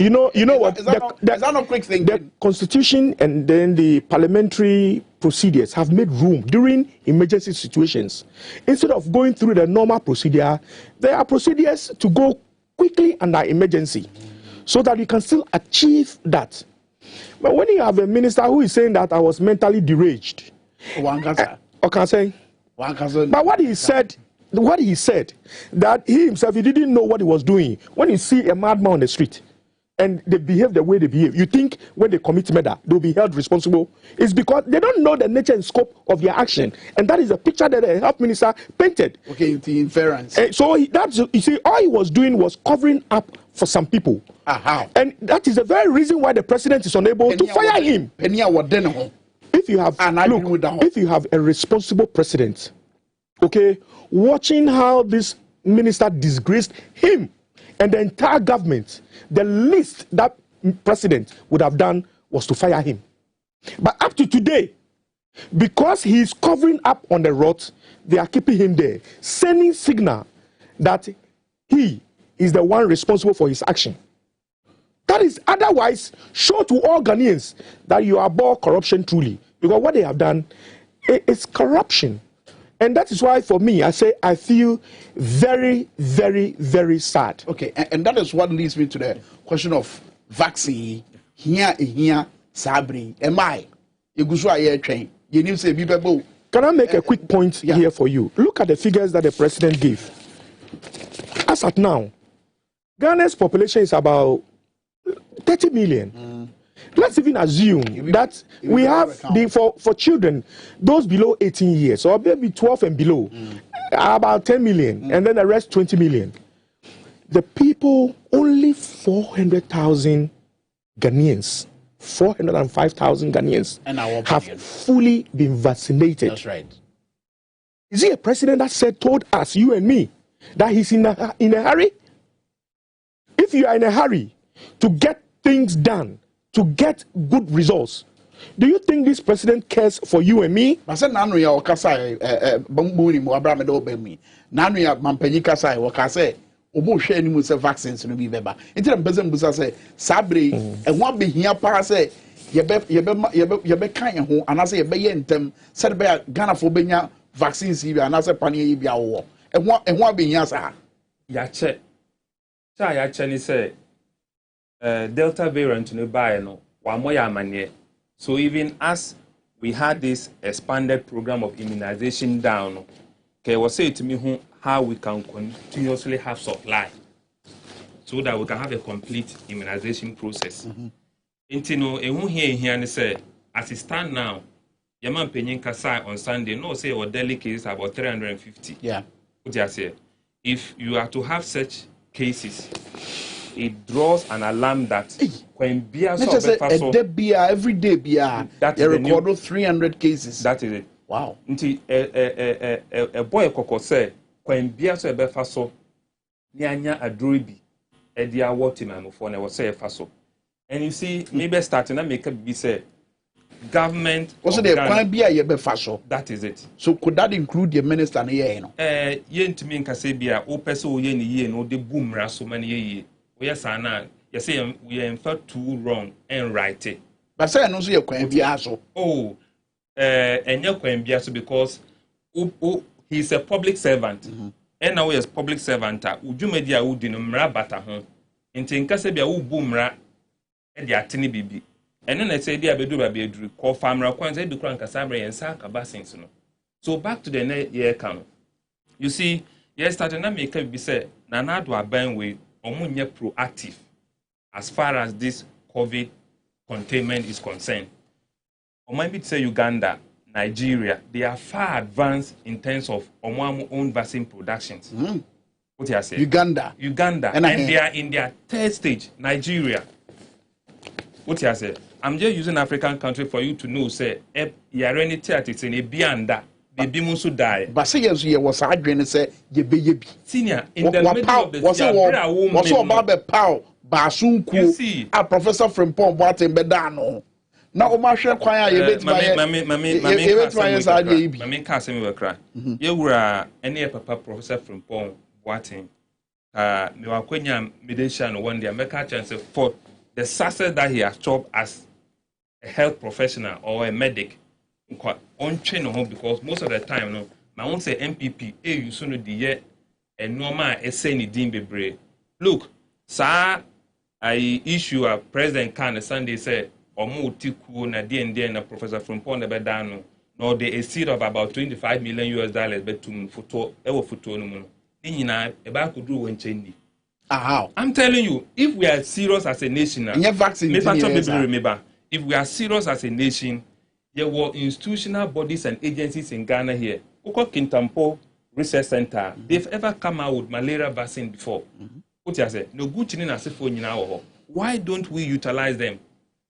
know what is that not quick thinking? The constitution and then the parliamentary procedures have made room during emergency situations. Instead of going through the normal procedure, there are procedures to go quickly under emergency so that you can still achieve that. But when you have a minister who is saying that I was mentally deranged, but what he said, that he himself, he didn't know what he was doing. When you see a madman on the street and they behave the way they behave, you think when they commit murder, they'll be held responsible. It's because they don't know the nature and scope of their action. And that is a picture that the health minister painted. Okay, the inference. You see, all he was doing was covering up for some people. How? And that is the very reason why the president is unable to fire him. If you have, if you have a responsible president, okay, watching how this minister disgraced him and the entire government, the least that president would have done was to fire him. But up to today, because he is covering up on the rot, they are keeping him there, sending signal that he is the one responsible for his action. That is otherwise show to all Ghanaians that you abhor corruption truly. Because what they have done is corruption. And that is why, for me, I say I feel very, very, very sad. Okay, and that is what leads me to the question of vaccine. Here, Sabri, am I? Can I make a quick point here for you? Look at the figures that the president gave. As at now, Ghana's population is about 30 million. Let's even assume that we have for children, those below 18 years, or maybe 12 and below, about 10 million, and then the rest 20 million. The people, only 400,000 Ghanaians, 405,000 Ghanaians have fully been vaccinated. That's right. Is he a president that told us, you and me, that he's in a hurry? If you are in a hurry to get things done, to get good results, do you think this president cares for you and me? I said, Nanu ya wakasa bambuni mo Abraham do be mi. Nanu ya mampanyi kasa wakasa obo hwe ni mu se vaccines no bi beba. Enti na bezem busa say sabre e ho abehia pa say yebe kan ho anase yebe ye ntem said be Ghana for benya vaccines bi anase pane yi bia wo. E ho abehia sa. Ya che. Sa ya che ni say Delta variant no buy no wa mo ya amane. So even as we had this expanded program of immunization down. Okay, was say to me how we can continuously have supply so that we can have a complete immunization process. Intino, here and say, as it stand now, Yaman Penyin Kasai on Sunday, no say our daily cases about 350. Yeah. What you say? If you are to have such cases, it draws an alarm that when beer so every day beer that is record 300 cases. That is it. Wow. Nti a boy koko say when beer so be so nyanya adrobi e dia what man for na was say faso. And you see maybe starting na make be say government also the kwan bia ye be faso. That is it. So could that include the minister na here no? Ye ntimi nka say bia o pese o ye ni ye no de boomra so man ye. Yes, Anna, you say we are in fact too wrong and right. But say no so you kwan bia so. Oh, and you kwan bia so because he's a public servant. And now he is public servant. Uju media udi no mra bata ho. Nti nka se bia wo boomra e dia tene bibi. And then I say dia bedu ba bedru call famra kwan say bi kran kasa bra yen sa ka basins no. So back to the year can. You see, yes starting na make be say na na do aban we omunye proactive as far as this COVID containment is concerned. Or maybe say Uganda, Nigeria, they are far advanced in terms of own vaccine productions. What you say? Uganda, and they are in their third stage. Nigeria. What you say? I'm just using African country for you to know. Say, you are any theatre in a beyond baby musu die. But say yes, you was arguing say ye be senior in the middle of the year. Was about the pow basunku a Professor Frimpong Boateng bedano. Na o ma hwe kwan a ye betuma mame ka se me bekra ye wura ene papa Professor Frimpong Boateng me wakwanya medesha no one day make a chance for the success that he has chopped as a health professional or a medic on train home because most of the time no my own say MPP you so no the year and normal essay ni din bebre look sir I issue a president can Sunday say omo tiku na DND na Professor Frimpong na bedano no they a seed of about $25 million betum photo photo no mu nyina e ba ko duru wenchendi how I'm telling you if we are serious as a nation if we are serious as a nation there were institutional bodies and agencies in Ghana here. Oko Kintampo Research Center, they've ever come out with malaria vaccine before. What you say? No good chini na sifo nyina wo. Why don't we utilize them?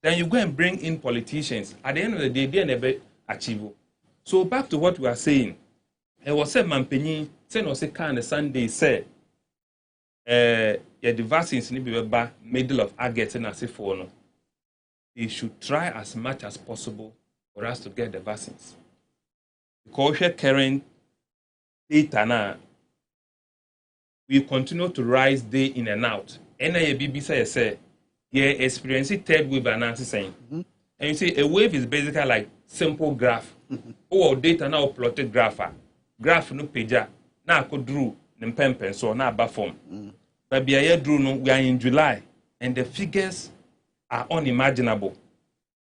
Then you go and bring in politicians. At the end of the day, they never achieve. So back to what we are saying. I was saying Mampenyi, say no say can Sunday say the vaccines ni be ba middle of August na sifo no. They should try as much as possible for us to get the vaccines. Because we're current data now, we continue to rise day in and out. NIABB say, yeah, experiencing third wave and saying. And you see, a wave is basically like simple graph. Or data now plotted graph. Graph no pager. Now I could draw the pen so now back form. But be a drew no, we are in July and the figures are unimaginable.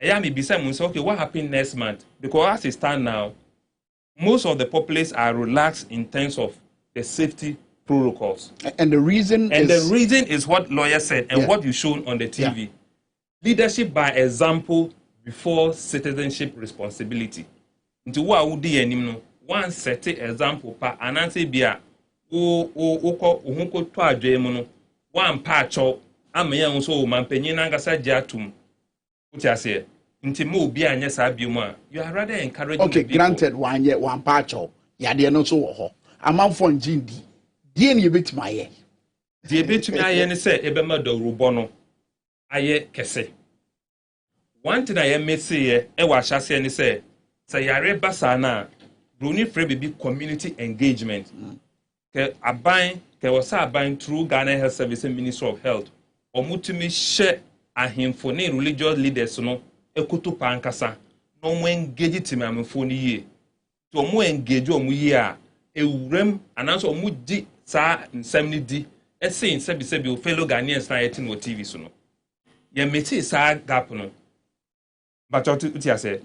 Okay, what happened next month? Because as it stands now, most of the populace are relaxed in terms of the safety protocols. And the reason is what lawyers said and what you shown on the TV. Yeah. Leadership by example before citizenship responsibility. Into what would the one set example pa ananse bia to adwe one patch up amenya nso mampanyin nangasa giatum. You are rather encouraging. Okay, granted, 1 year, one patch of Yadia no so. A month for Jindy. Dear, you bit my ear. The bit me, I say, Ebema do Rubono. Aye, Kesse. One thing I may say, Ewa Shasi and say, Sayare Basana, Bruni Free community engagement. A buying, Kawasa buying through Ghana Health Service and Ministry of Health, or Mutumi share. A him for religious leaders no ekutu pankasa no mo engage timamfo ni ye to mo engage o mo ye a ewurem ananso mo di sa nsam ni di ese nsebi o fellow Ghanaians na yeti no TV so no ye meti sa gap no but what you say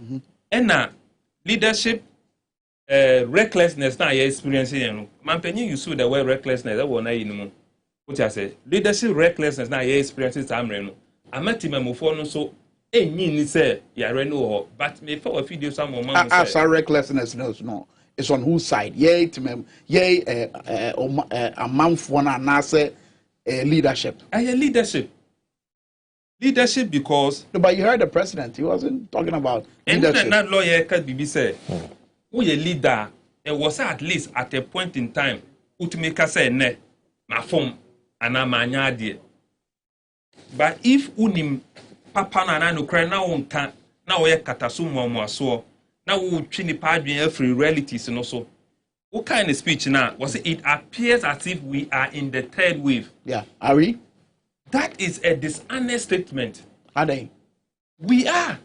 ɛna leadership recklessness na yɛ experiencing yɛn no mampanyin use the word recklessness ɛwɔ na yi no mu wotia sɛ leadership recklessness na yɛ experiencing saa mmerɛ no amati mamufoɔ no so enyi ni sɛ yare no wɔ hɔ but me fa wa video some mo ma as a recklessness no it's on whose side yeah timem yeah amanfoɔ na anase leadership leadership because no, but you heard the president, he wasn't talking about leadership. And that lawyer can be said we a leader it was at least at a point in time utimeka say ne ma form ana manya de but if unim papa na no kra na wonka na wo ye kataso muamuaso na wo twi ni pa adwen afri realities no so what kind of speech now was it appears as if we are in the third wave. Yeah, are we? That is a dishonest statement. Are they? We are.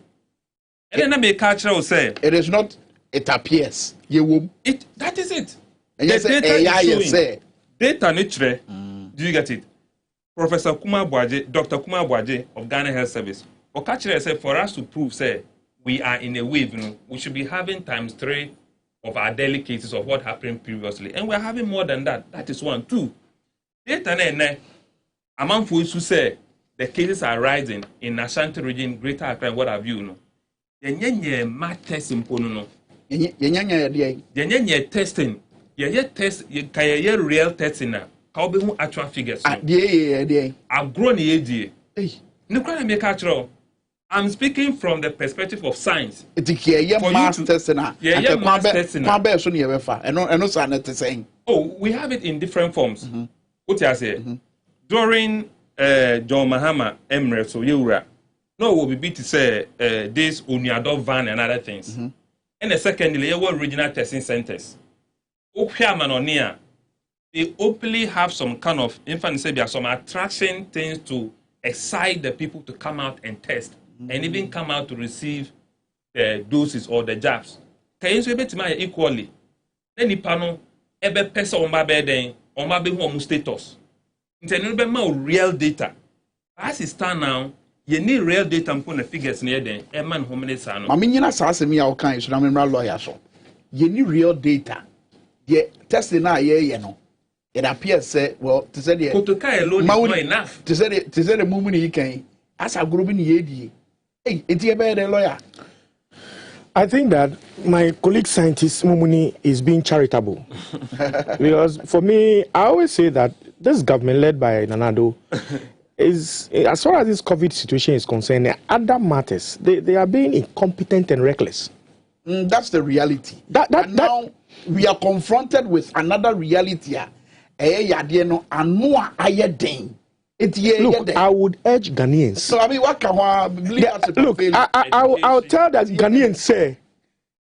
And then I may catch will say it is not. It appears. You will. It that is it. And the data is showing. Data nature. Do you get it? Professor Dr. Kumar Bwaje of Ghana Health Service. For catcher said for us to prove say we are in a wave, we should be having ×3 of our daily cases of what happened previously, and we're having more than that. That is 1, 2. Data among folks who say the cases are rising in Ashanti region, Greater Accra, what have you, no. Yenye math testing no. Yenye testing. Yenye test. Yenye real testing na. How be who actual figures? Yeah. I've grown the idea. I'm speaking from the perspective of science. It's a mass testing. Yeah, mass testing. Oh, we have it in different forms. What I say? During John Mahama Emirates so Yura, no will be to say this Uniado van and other things. And the secondly, there were regional testing centers. Opiamanonia, they openly have some kind of some attraction things to excite the people to come out and test and even come out to receive the doses or the jabs. Can you say it equally? Then the panel, every person on my bed, on my home status. Real data. As it stand now, you need real data and put the figures near them. A man who many son. I mean, you know, me all kinds. I'm a lawyer, so you need real data. The testing now, you know, it appears say well to say the Kotoka alone is not enough. To say the movement you can as a group in the hey, it's a better lawyer. I think that my colleague scientist Mumuni is being charitable. Because for me, I always say that this government led by Nanado is, as far as this COVID situation is concerned, other matters, they are being incompetent and reckless. That's the reality. Now we are confronted with another reality. Look, I would urge Ghanaians. So I mean, what can look, I'll tell that Ghanaians say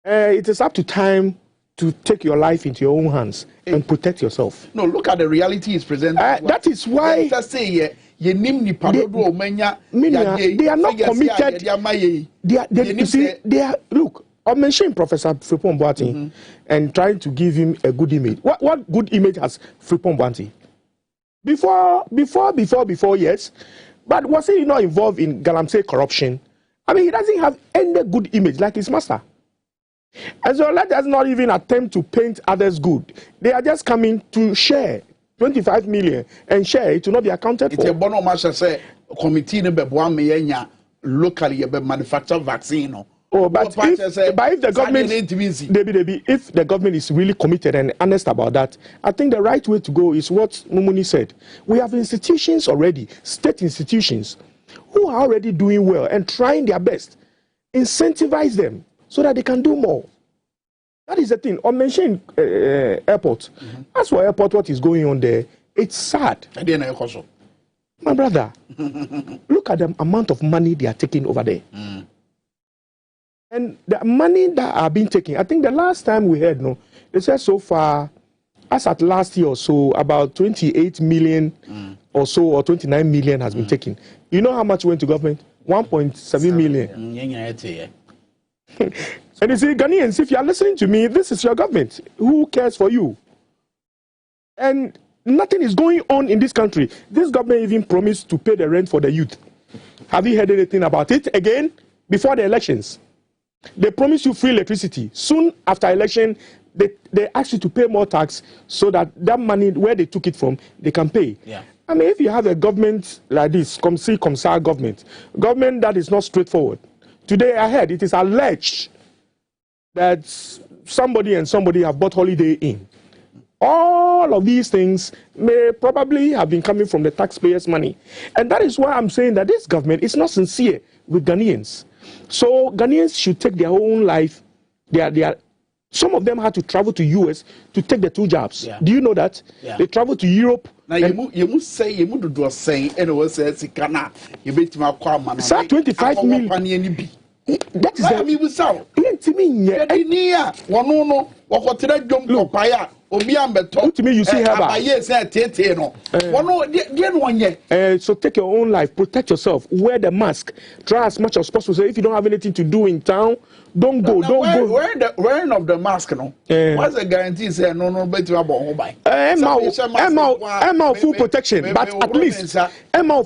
it is up to time to take your life into your own hands and protect yourself. No, look at the reality is presented. That is why they are not committed. They are look. I'm mentioning Professor Frimpong Boateng and trying to give him a good image. What good image has Frimpong Boateng? Before, yes. But was he not involved in Galamsey corruption? I mean, he doesn't have any good image like his master. And so let us not even attempt to paint others good. They are just coming to share 25 million and share it to not be accounted for. It's a bono master say committee locally manufacture vaccine. Oh, but if the government, if the government is really committed and honest about that, I think the right way to go is what Mumuni said. We have institutions already, state institutions, who are already doing well and trying their best. Incentivize them so that they can do more. That is the thing. On mentioning airport, as for airport, what is going on there, it's sad. My brother, look at the amount of money they are taking over there. And the money that are being taken, I think the last time we heard, they said so far, as at last year or so, about 28 million or so, or 29 million has been taken. You know how much went to government? 1.7 million. And you see, Ghanaians, if you are listening to me, this is your government. Who cares for you? And nothing is going on in this country. This government even promised to pay the rent for the youth. Have you heard anything about it again before the elections? They promise you free electricity. Soon after election, they ask you to pay more tax so that that money, where they took it from, they can pay. Yeah. I mean, if you have a government like this, Comsar government that is not straightforward. Today I heard it is alleged that somebody have bought Holiday Inn. All of these things may probably have been coming from the taxpayers' money. And that is why I'm saying that this government is not sincere with Ghanaians. So Ghanaians should take their own life. Some of them had to travel to US to take the 2 jobs. Yeah. Do you know that? Yeah. They travel to Europe. Now you must say you must do a saying and it was Sikana, you bet my quam, sir, 25 million. That is I mean, we saw. To me, you see her. So take your own life, protect yourself, wear the mask, try as much as possible. So if you don't have anything to do in town, don't go. Wearing of the mask, no. What's the guarantee? Say no, but you are born by. Full protection, but at least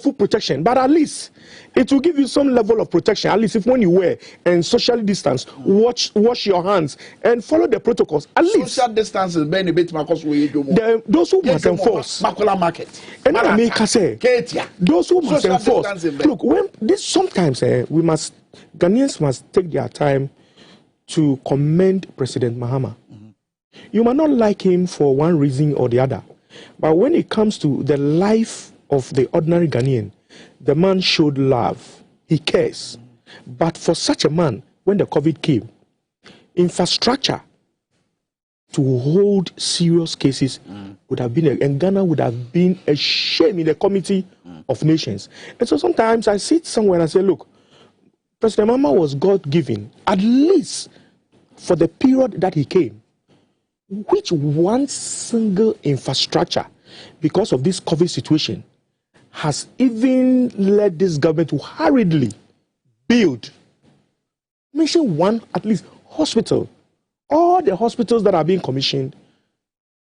full protection, but at least it will give you some level of protection. At least if when you wear and socially distance, wash your hands and follow the protocols. At least social distance is very bit because those who must enforce Makula market. And I make say those who must enforce. Look, when this sometimes Ghanaians must take their time to commend President Mahama. You might not like him for one reason or the other, but when it comes to the life of the ordinary Ghanaian, the man showed love. He cares. But for such a man, when the COVID came, infrastructure to hold serious cases would have been, and Ghana would have been a shame in the Committee of Nations. And so sometimes I sit somewhere and I say, look, President Mahama was God-given, at least for the period that he came. Which one single infrastructure, because of this COVID situation, has even led this government to hurriedly build? Mention one, at least, hospital. All the hospitals that are being commissioned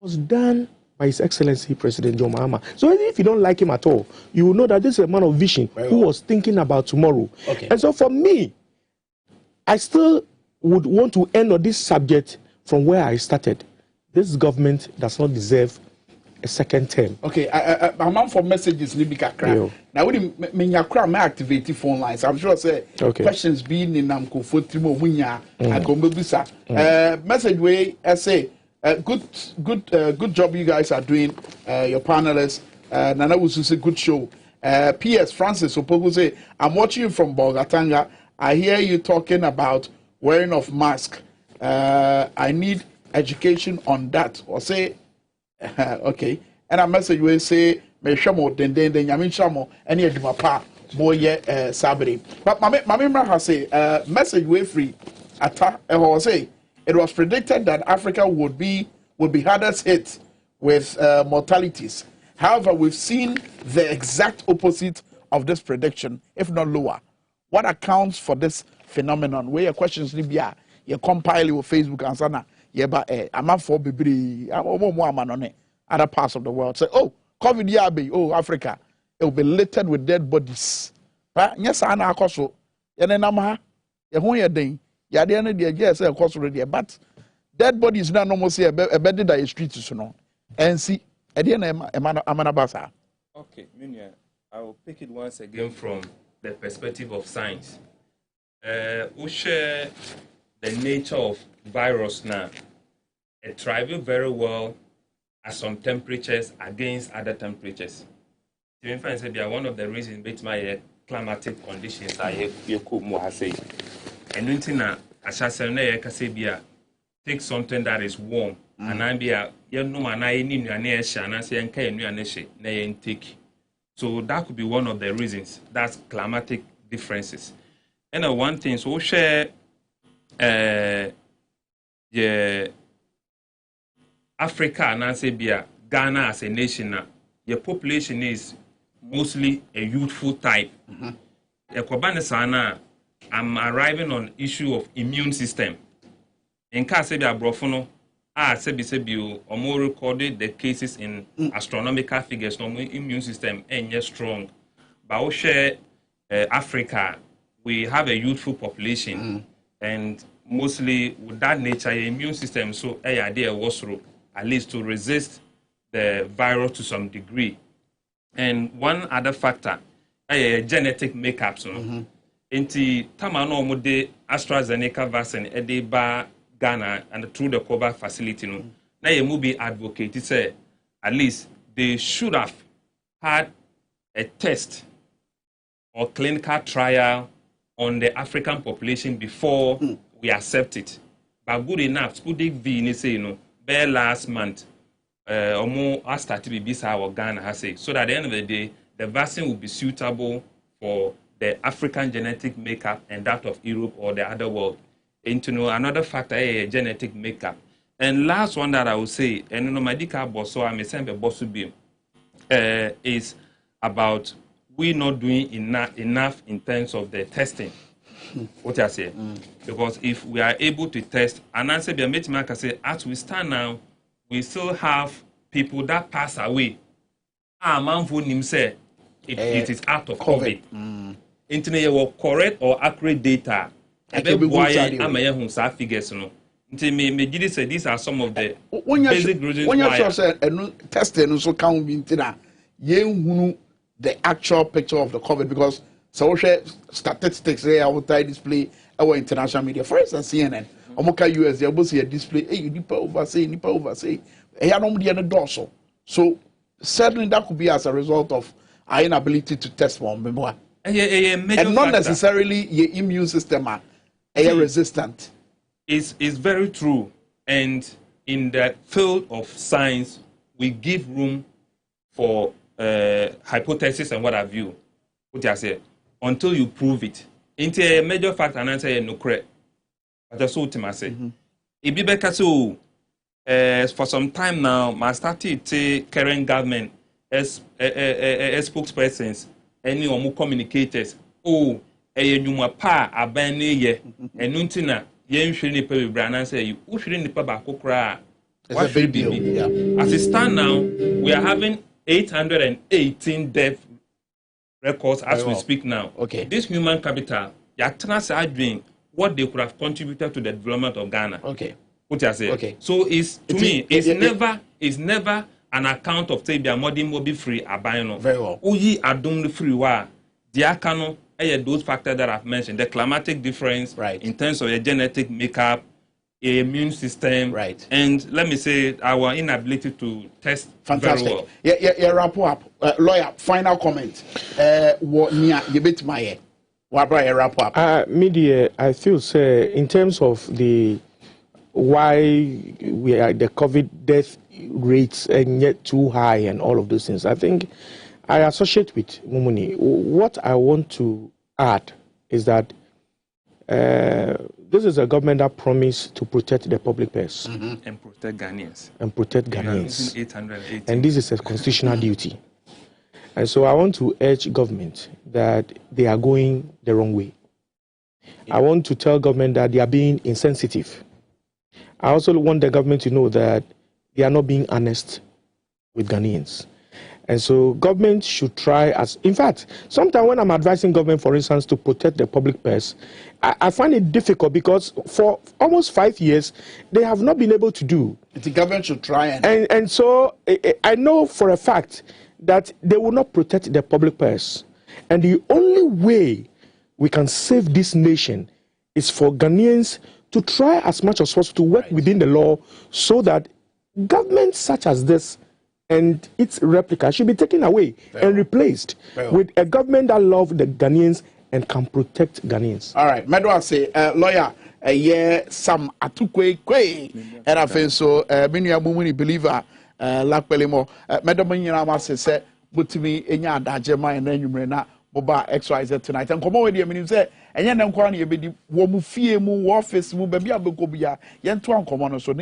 was done by His Excellency President John Mahama. So if you don't like him at all, you will know that this is a man of vision who was thinking about tomorrow. Okay. And so for me, I still would want to end on this subject from where I started. This government does not deserve a second term. Okay, I'm for messages. Now, when you cry, I activate the phone lines. I'm sure say questions being in Namco message way. I say good job you guys are doing. Your panelists. Nana was a good show. P.S. Francis Opoku say I'm watching you from Bolgatanga. I hear you talking about wearing of mask. I need education on that. Or say. Okay, and a message will say, "Me shamo den yamin shamo any eduma pa boye sabri." But my member has say message way free. Say it was predicted that Africa would be hardest hit with mortalities. However, we've seen the exact opposite of this prediction, if not lower. What accounts for this phenomenon? Where your questions libya, you compile with Facebook and sana. Yeah, but I'm up for Bibri. Other parts of the world say, oh, COVID, yeah, oh, Africa, it will be littered with dead bodies. But yes, I know, so. And then I'm a whole day. Yeah, the end of the year, say, of course, already. But dead bodies now almost say a bed that is streets, you know. And see, at the end, I'm an abasa. Okay, Minya, I will pick it once again from the perspective of science. We share the nature of virus now. It thrives very well at some temperatures against other temperatures. You find say one of the reasons behind my climatic conditions are here more say. And until take something that is warm and I be a no man I need and I say and take. So that could be one of the reasons. That's climatic differences. And one thing so share Africa and Ansebia, Ghana as a nation, your population is mostly a youthful type. I'm arriving on issue of immune system. In Kasebia Brofono, Sebi or more recorded the cases in astronomical figures, no immune system and yet strong. But we share Africa, we have a youthful population. and mostly with that nature, your immune system so idea was at least to resist the virus to some degree. And one other factor, genetic makeup. So, Inti tamano mo de AstraZeneca vaccine ba Ghana and through the COVAX facility no. Na ye mu be advocate say at least they should have had a test or clinical trial on the African population before we accept it. But good enough, Sputnik V ni say bare last month omo started to be our Ghana has say so that at the end of the day the vaccine will be suitable for the African genetic makeup and that of Europe or the other world. And to know another factor is genetic makeup. And last one that I will say, and no medical boss, so I'm a simple boss be is about we not doing enough in terms of the testing. What I say, because if we are able to test, and I say, I say, as we stand now, we still have people that pass away. Man who him say it is out of COVID. Internet will correct or accurate data. Figures no. Say these are some of the basic reasons when why. When testing also count be the actual picture of the COVID because social statistics they are display our international media. For instance, CNN, Omoka US, they will see a display. Hey, you nipa oversay. Hey, I don't the dorsal. So certainly that could be as a result of our inability to test one more. And not necessarily your immune system are resistant. It's very true. And in the field of science, we give room for hypothesis and what have you. What I say, until you prove it. Into a major fact and answer no correct. But that's what I say. It be better so for some time now, my started to current government as spokespersons. Any or more communicators. Oh, a pa abane ye, and nuntina, yen shouldn't pay Brannan say you shouldn't pay back cry. What should be? As it stand now, we are having 818 death records as we speak now. Okay. This human capital, Yatras are doing what they could have contributed to the development of Ghana. Okay. What I say? Okay. So it's never an account of say be a modern mobile free abino. Very well. Uyi adum free wa diakano those factors that I've mentioned, the climatic difference in terms of your genetic makeup, immune system, and let me say our inability to test fantastic. Very well. Yeah, wrap up. Lawyer, final comment. What near you bit my wrap up. Media, I feel say in terms of the why we are the COVID death rates and yet too high and all of those things. I think I associate with Mumuni. What I want to add is that this is a government that promised to protect the public purse and protect Ghanaians. And this is a constitutional duty. And so I want to urge government that they are going the wrong way. I want to tell government that they are being insensitive. I also want the government to know that they are not being honest with Ghanaians. And so government should try in fact, sometimes when I'm advising government, for instance, to protect the public purse, I find it difficult because for almost 5 years, they have not been able to do. The government should try and so I know for a fact that they will not protect the public purse. And the only way we can save this nation is for Ghanaians to try as much as possible to work within the law so that governments such as this and its replica should be taken away and replaced with a government that loves the Ghanaians and can protect Ghanaians. All right, Medwa say, lawyer, Sam Atukwe, and I feel so, many Mumuni believer, Lakpelemo, Madam Yamase said, but to me, in your Dajema and then you may not. Boba XYZ tonight and come on with you. I mean, say, and then I'm calling you, be the woman, fear, move, office, move, baby, I'll be go be a yen to uncommon so.